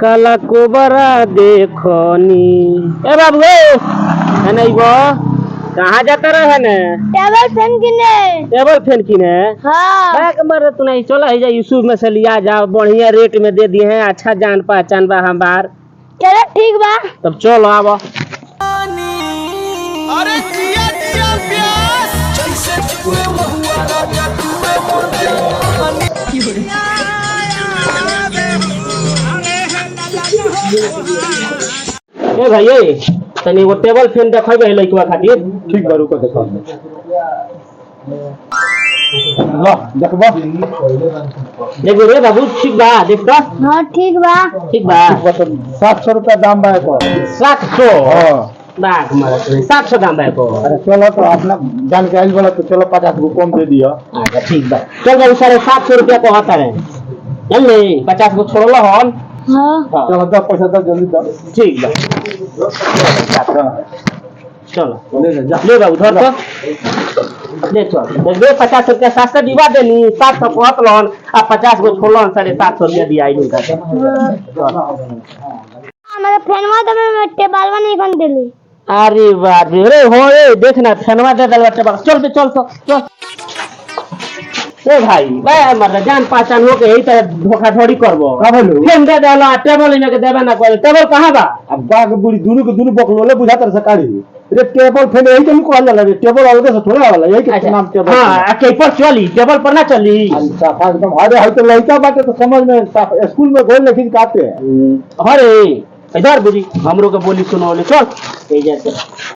काला कोबरा देखनी। ए बाबू है नहीं वो कहाँ जाता रहे ने? टेबल फैन किने। टेबल फैन किने? हाँ। बैक मर तू नहीं चला है जा यूसुफ में से लिया जा, बढ़िया रेट में दे दिए हैं, अच्छा जान पहचान बा हमार। चलो ठीक बा। तब चलो आवा। अरे जिया जिया प्यास जैसे चुए महुआ राजा चुए मोर ए भाई तनी वो टेबल फैन देखबै लइकवा खातिर। ठीक बारू को देखो ला देखबो देखो रे बाबू ठीक बा देख तो। हाँ ठीक बा। ठीक बा 700 रुपया दाम बा को 700। हां बाग मारा 700 दाम बा को। अरे चलो तो अपना जान के आइल वाला तो चलो 50 को कम दे दियो। अच्छा ठीक बा चल बाबू 750 रुपया को होता है चल ले 50 को छोड़ला हन। हाँ चलो दो पैसा दो जल्दी दो। ठीक बा चलो ले बाबू धर तो ले चल दे 50 रुपया 700 दिवा देनी 700 को हतलन आ 50 को छोड़लन 750 रुपया दिया आई उनका। हमारे फैनवा तो मैं टेबलवा नहीं खन देली। अरे बाप रे हो रे देखना फैनवा दे दल टेबल चल बे चल तो चल। ए भाई भाई मर जान पहचान हो के यही तरह धोखाधड़ी करबो का बोलू फैन दे देला टेबल इने के देबे ना कोई टेबल कहां बा? अब बाग बुड़ी दोनों के दोनों बकलोले बुझा तर सकाड़ी रे टेबल फैन यही तो निकल जाला रे टेबल अलग से थोड़ा वाला यही के नाम टेबल। हां के पर चली टेबल पर ना चली। साफा एकदम अरे हई तो लइका बाटे तो समझ में स्कूल में गोल लिखी काटे। अरे इधर बुझी हमरो के बोली सुनो ले चल ए जाते।